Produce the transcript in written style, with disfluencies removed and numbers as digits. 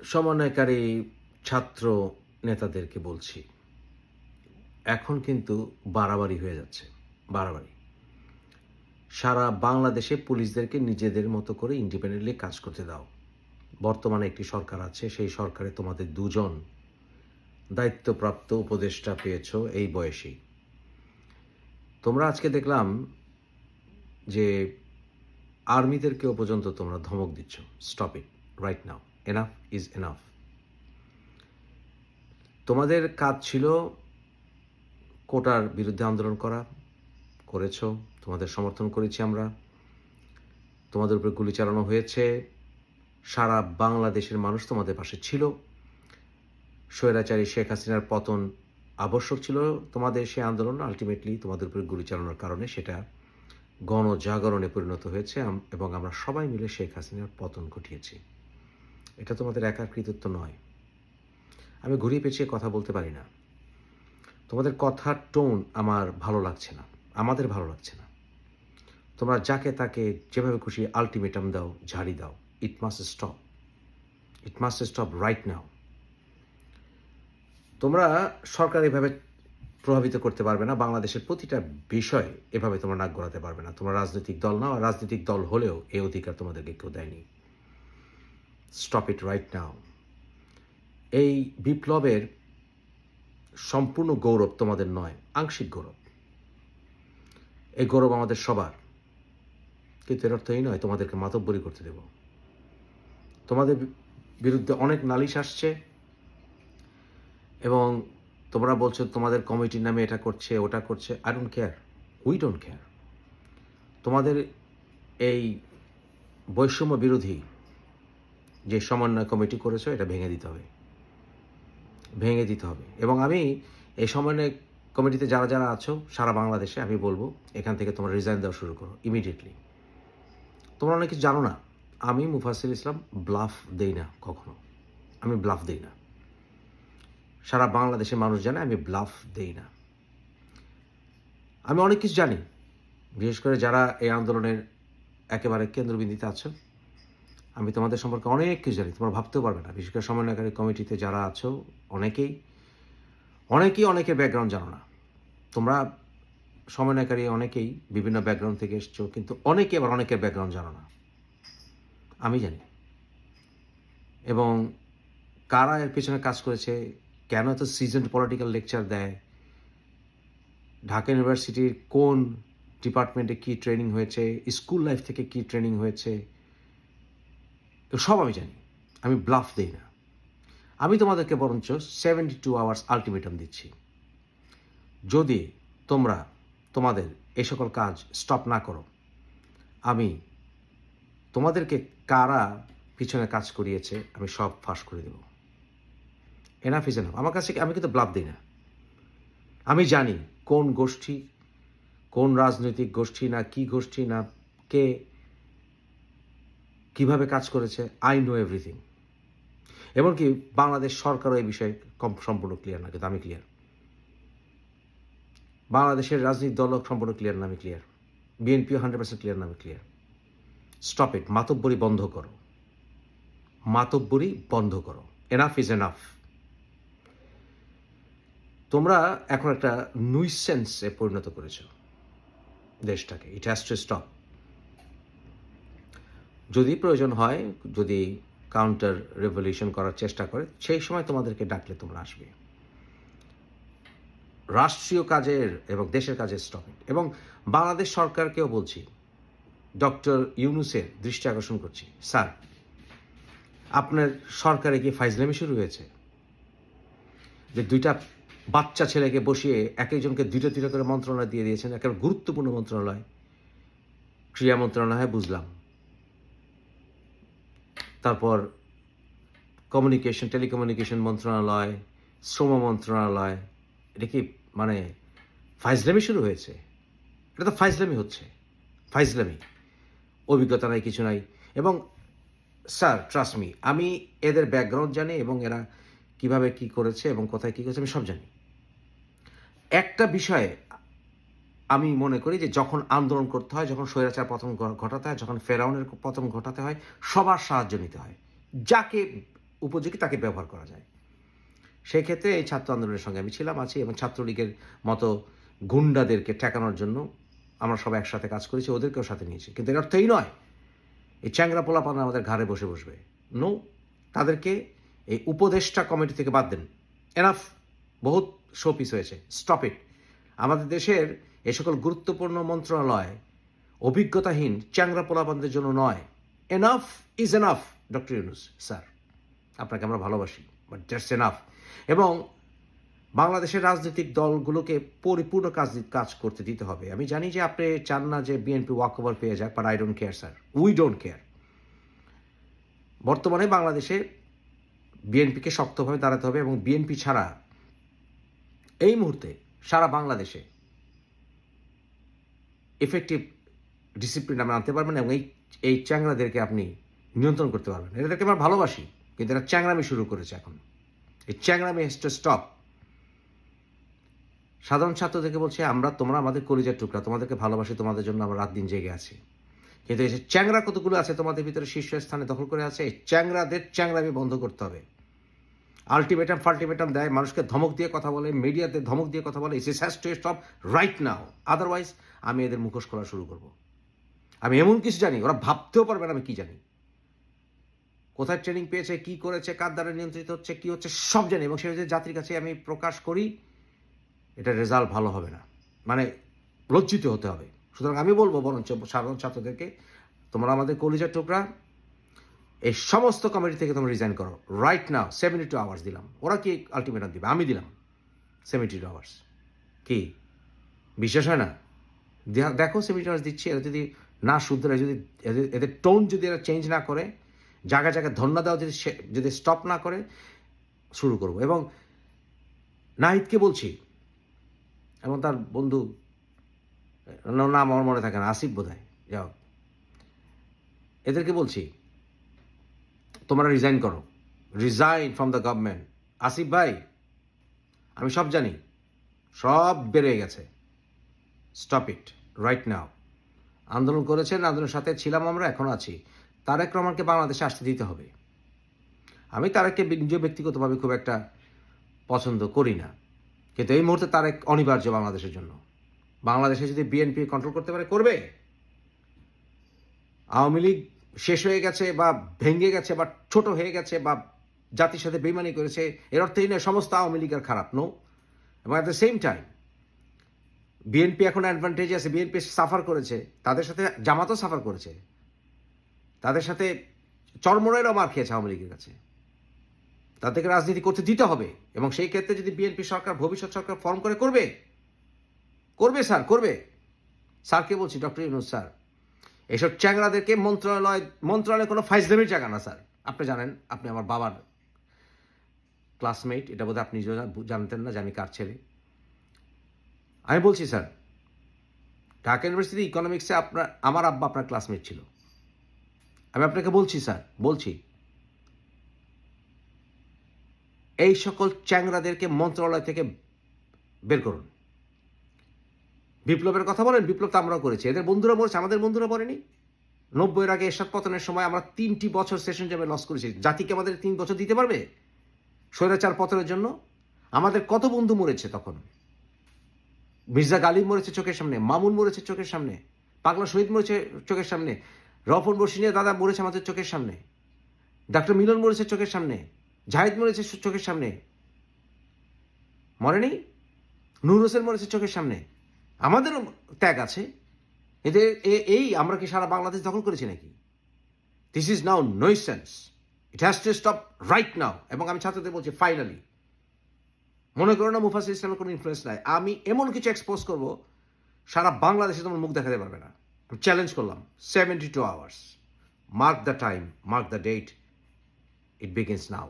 সমন্বয়কারী ছাত্র নেতাদেরকে বলছি, এখন কিন্তু বাড়াবাড়ি হয়ে যাচ্ছে। বাড়াবাড়ি। সারা বাংলাদেশে পুলিশদেরকে নিজেদের মতো করে ইন্ডিপেন্ডেন্টলি কাজ করতে দাও। বর্তমানে একটি সরকার আছে, সেই সরকারে তোমাদের দুজন দায়িত্বপ্রাপ্ত উপদেষ্টা পেয়েছ এই বয়সেই। তোমরা আজকে দেখলাম যে আর্মিদেরকেও পর্যন্ত তোমরা ধমক দিচ্ছ। Stop it right now, enough is enough. তোমাদের কাজ ছিল কোটার বিরুদ্ধে আন্দোলন করা, করেছ, তোমাদের সমর্থন করেছি আমরা। তোমাদের উপরে গুলি চালানো হয়েছে, সারা বাংলাদেশের মানুষ তোমাদের পাশে ছিল। স্বৈরাচারী শেখ হাসিনার পতন আবশ্যক ছিল তোমাদের সেই আন্দোলন, আলটিমেটলি তোমাদের উপরে গুলি চালানোর কারণে সেটা গণজাগরণে পরিণত হয়েছে এবং আমরা সবাই মিলে শেখ হাসিনার পতন ঘটিয়েছি। এটা তোমাদের একার কৃতিত্ব নয়। আমি ঘুরিয়ে পেঁচিয়ে কথা বলতে পারি না। তোমাদের কথার টোন আমার ভালো লাগছে না, আমাদের ভালো লাগছে না। তোমরা যাকে তাকে যেভাবে খুশি আলটিমেটাম দাও, ঝাড়ি দাও। It must stop, it must stop right নাও। তোমরা সরকার এভাবে প্রভাবিত করতে পারবে না, বাংলাদেশের প্রতিটা বিষয় এভাবে তোমরা নাক গলাতে পারবে না। তোমরা রাজনৈতিক দল নাও, রাজনৈতিক দল হলেও এই অধিকার তোমাদেরকে কেউ দেয়নি। Stop it right now. এই বিপ্লবের সম্পূর্ণ গৌরব তোমাদের নয়, আংশিক গৌরব। এই গৌরব আমাদের সবার, কিন্তু এর অর্থ এই নয় তোমাদেরকে মাতব্বরি করতে দেব। তোমাদের বিরুদ্ধে অনেক নালিশ আসছে এবং তোমরা বলছো তোমাদের কমিটির নামে এটা করছে ওটা করছে। I don't care, we don't care. তোমাদের এই বৈষম্য বিরোধী যে সমন্বয় কমিটি করেছো এটা ভেঙে দিতে হবে, ভেঙে দিতে হবে। এবং আমি এই সমন্বয় কমিটিতে যারা যারা আছো সারা বাংলাদেশে আমি বলবো, এখান থেকে তোমরা রিজাইন দেওয়া শুরু করো ইমিডিয়েটলি। তোমরা অনেক কিছু জানো না। আমি মুফাসিল ইসলাম ব্লাফ দেই না কখনো, আমি ব্লাফ দেই না। সারা বাংলাদেশের মানুষ জানে আমি ব্লাফ দেই না। আমি অনেক কিছু জানি, বিশেষ করে যারা এই আন্দোলনের একেবারে কেন্দ্রবিন্দুতে আছো। আমি তোমাদের সম্পর্কে অনেক কিছু জানি, তোমরা ভাবতেও পারবে না। বিশেষ করে সমন্বয়কারী কমিটিতে যারা আছো অনেকের ব্যাকগ্রাউন্ড জানো না। তোমরা সমন্বয়কারী অনেকেই বিভিন্ন ব্যাকগ্রাউন্ড থেকে এসছো, কিন্তু অনেকে আবার অনেকের ব্যাকগ্রাউন্ড জানো না। আমি জানি। এবং কারা এর পেছনে কাজ করেছে, কেন এত সিজনড পলিটিক্যাল লেকচার দেয়, ঢাকা ইউনিভার্সিটির কোন ডিপার্টমেন্টে কী ট্রেনিং হয়েছে, স্কুল লাইফ থেকে কী ট্রেনিং হয়েছে, সব আমি জানি। আমি ব্লাফ দিই না। আমি তোমাদেরকে বরঞ্চ 72 আওয়ার্স আলটিমেটাম দিচ্ছি। যদি তোমরা তোমাদের এই সকল কাজ স্টপ না করো, আমি তোমাদেরকে কারা পিছনে কাজ করিয়েছে আমি সব ফাঁস করে দেব। Enough is enough. আমার কাছে আমি কিন্তু ব্লাফ দিই না। আমি জানি কোন গোষ্ঠী, কোন রাজনৈতিক গোষ্ঠী না কি গোষ্ঠী না কে কিভাবে কাজ করেছে। I know everything. এমনকি বাংলাদেশ সরকারও এই বিষয়ে সম্পূর্ণ ক্লিয়ার না, কিন্তু আমি ক্লিয়ার। বাংলাদেশের রাজনৈতিক দলও সম্পূর্ণ ক্লিয়ার না, আমি ক্লিয়ার। বিএনপিও 100% ক্লিয়ার না, আমি ক্লিয়ার। Stop it. মাতব্বরি বন্ধ করো, মাতব্বরি বন্ধ করো। Enough is enough. তোমরা এখন একটা নুইসেন্সে পরিণত করেছ দেশটাকে। ইট হ্যাজ টু স্টপ। যদি প্রয়োজন হয়, যদি কাউন্টার রেভলিউশন করার চেষ্টা করে, সেই সময় তোমাদেরকে ডাকলে তোমরা আসবে। রাষ্ট্রীয় কাজের এবং দেশের কাজের স্টপ ইট। এবং বাংলাদেশ সরকারকেও বলছি, ডক্টর ইউনূসের দৃষ্টি আকর্ষণ করছি, স্যার আপনার সরকারে কি ফাইজলামি শুরু হয়েছে? যে দুইটা বাচ্চা ছেলেকে বসিয়ে এক একজনকে দুইটা করে মন্ত্রণালয় দিয়ে দিয়েছেন, একেবারে গুরুত্বপূর্ণ মন্ত্রণালয়। ক্রীড়া মন্ত্রণালয় বুঝলাম, তারপর টেলিকমিউনিকেশন মন্ত্রণালয়, শ্রম মন্ত্রণালয়। এটা কি মানে ফাইজলামি শুরু হয়েছে? এটা তো ফাইজলামি হচ্ছে, ফাইজলামি। অভিজ্ঞতা নাই, কিছু নাই। এবং স্যার ট্রাস্ট মি, আমি এদের ব্যাকগ্রাউন্ড জানি এবং এরা কিভাবে কি করেছে এবং কোথায় কী করেছে আমি সব জানি। একটা বিষয়ে আমি মনে করি যে যখন আন্দোলন করতে হয়, যখন স্বৈরাচার পতন ঘটাতে হয়, যখন ফেরাউনের পতন ঘটাতে হয়, সবার সাহায্য নিতে হয়। যাকে উপযোগী তাকে ব্যবহার করা যায়। সেই ক্ষেত্রে এই ছাত্র আন্দোলনের সঙ্গে আমি ছিলাম, আছি, এবং ছাত্রলীগের মতো গুন্ডাদেরকে ঠেকানোর জন্য আমরা সবাই একসাথে কাজ করেছি, ওদেরকেও সাথে নিয়েছি। কিন্তু এর অর্থ এই নয় এই চ্যাংরা পোলাপান আমাদের ঘাড়ে বসে বসবে। নো, তাদেরকে এই উপদেষ্টা কমিটি থেকে বাদ দেন। এনাফ, বহুত শোপিস হয়েছে, স্টপ ইট। আমাদের দেশের এ সকল গুরুত্বপূর্ণ মন্ত্রণালয় অভিজ্ঞতাহীন চ্যাংরা পোলাপানদের জন্য নয়। Enough is enough doctor Yunus sir, আপনাকে আমরা ভালোবাসি, বাট দ্যাটস এনাফ। এবং বাংলাদেশের রাজনৈতিক দলগুলোকে পরিপূর্ণ কাজ করতে দিতে হবে। আমি জানি যে আপনি চান না যে বিএনপি ওয়াক ওভার পেয়ে যাক, but I don't care sir, we don't care. বর্তমানে বাংলাদেশে বিএনপিকে শক্তভাবে দাঁড়াতে হবে, এবং বিএনপি ছাড়া এই মুহূর্তে সারা বাংলাদেশে এফেক্টিভ ডিসিপ্লিন আপনি আনতে পারবেন, এবং এই চ্যাংরাদেরকে আপনি নিয়ন্ত্রণ করতে পারবেন। এদেরকে আমরা ভালোবাসি, কিন্তু এরা চ্যাংরামি শুরু করেছে এখন। এই চ্যাংরামি হ্যাজ টু স্টপ। সাধারণ ছাত্রদেরকে বলছে, তোমরা আমাদের কলিজার টুকরা, তোমাদেরকে ভালোবাসি, তোমাদের জন্য আমরা রাত দিন জেগে আছি। কিন্তু এই যে চ্যাংরা কতগুলো আছে তোমাদের ভিতরে শীর্ষস্থানে দখল করে আছে, এই চ্যাংরাদের চ্যাংরামি বন্ধ করতে হবে। আলটিমেটাম ফাল্টিমেটাম দেয়, মানুষকে ধমক দিয়ে কথা বলে, মিডিয়াতে ধমক দিয়ে কথা বলে। It's has to stop right now, otherwise আমি এদের মুখোশ খোলা শুরু করব। আমি এমন কিছু জানি ওরা ভাবতেও পারবে না আমি কি জানি, কোথায় ট্রেনিং পেয়েছে, কি করেছে, কার দ্বারা নিয়ন্ত্রিত হচ্ছে, কি হচ্ছে, সব জানি। এবং সেটা যদি জাতির কাছে আমি প্রকাশ করি, এটা রেজাল্ট ভালো হবে না, মানে লজ্জিত হতে হবে। সুতরাং আমি বলবো বরঞ্চ সাধারণ ছাত্রদেরকে, তোমরা আমাদের কলিজার টুকরা, এই সমস্ত কমিটি থেকে তোমরা রিজাইন করো রাইট নাও। 72 আওয়ার্স দিলাম। ওরা কি আলটিমেটাম দিবে? আমি দিলাম 72 আওয়ার্স। কি বিশ্বাস হয় না? দেখো 72 আওয়ার্স দিচ্ছি, এরা যদি না শুধরে, যদি এদের টোন যদি এরা চেঞ্জ না করে, জায়গায় জায়গায় ধন্যা দেওয়া যদি স্টপ না করে, শুরু করব। এবং নাহিদকে বলছি, এবং তার বন্ধু, নাম আমার মনে থাকে না, আসিফ বোধহয়, যাও, এদেরকে বলছি তোমরা রিজাইন করো, resign from the government. Asif ভাই, আমি সব জানি, সব বেড়ে গেছে, স্টপ ইট রাইট নাও। আন্দোলন করেছেন, আন্দোলনের সাথে ছিলাম আমরা, এখনও আছি। তারেক রহমানকে বাংলাদেশে আসতে দিতে হবে। আমি তারেককে নিজে ব্যক্তিগতভাবে খুব একটা পছন্দ করি না, কিন্তু এই মুহূর্তে তারেক অনিবার্য বাংলাদেশের জন্য। বাংলাদেশে যদি বিএনপি কন্ট্রোল করতে পারে, করবে। আওয়ামী লীগ শেষ হয়ে গেছে বা ভেঙে গেছে বা ছোট হয়ে গেছে বা জাতির সাথে বেইমানি করেছে, এর অর্থই নয় সমস্ত আওয়ামী লীগের খারাপ, নো। এবং at the same time BNP এখন অ্যাডভান্টেজ আছে, বিএনপি সাফার করেছে, তাদের সাথে জামাতও সাফার করেছে, তাদের সাথে চরমরাইরাও মার খেয়েছে আওয়ামী লীগের কাছে। তাদেরকে রাজনীতি করতে দিতে হবে, এবং সেই ক্ষেত্রে যদি বিএনপি সরকার ভবিষ্যৎ সরকার ফর্ম করে, করবে স্যার, করবে। স্যারকে বলছি, ডক্টর ইউনূস স্যার, এইসব চ্যাংরাদেরকে মন্ত্রণালয় কোনো ফাইজলামির জায়গা না স্যার। আপনি জানেন, আপনি আমার বাবার ক্লাসমেট, এটা বোধহয় আপনি জানতেন না যে আমি কার ছেলে। আমি বলছি স্যার, ঢাকা ইউনিভার্সিটি ইকোনমিক্সে আমার আব্বা আপনার ক্লাসমেট ছিল। আমি আপনাকে বলছি স্যার, বলছি, এই সকল চ্যাংরাদেরকে মন্ত্রণালয় থেকে বের করুন। বিপ্লবের কথা বলেন, বিপ্লব তো আমরাও করেছি, এদের বন্ধুরা বলেছে, আমাদের বন্ধুরা বলেনি? 90-এর আগে এরশাদ পতনের সময় আমরা 3টি বছর সেশন জমে লস করেছি। জাতিকে আমাদের 3 বছর দিতে পারবে স্বৈরাচার পতনের জন্য? আমাদের কত বন্ধু মরেছে তখন। মির্জা গালিব মরেছে চোখের সামনে, মামুন মরেছে চোখের সামনে, পাগলা শহীদ মরেছে চোখের সামনে, রফন বর্ষিনিয়া দাদা মরেছে আমাদের চোখের সামনে, ডাক্তার মিলন মরেছে চোখের সামনে, জাহিদ মরেছে চোখের সামনে, মরেনি? নূর হোসেন মরেছে চোখের সামনে। আমাদেরও ত্যাগ আছে। এদের এই আমরা কি সারা বাংলাদেশ দখল করেছি নাকি? This is now nonsense, it has to stop right now. এবং আমি ছাত্রদের বলছি, ফাইনালি মনে করো না মুফাসিল ইসলামের কোনো ইনফ্লুয়েন্স নাই, আমি এমন কিছু এক্সপোজ করবো সারা বাংলাদেশে তোমার মুখ দেখাতে পারবে না। আমি চ্যালেঞ্জ করলাম, 72 hours, mark the time, mark the date, it begins now.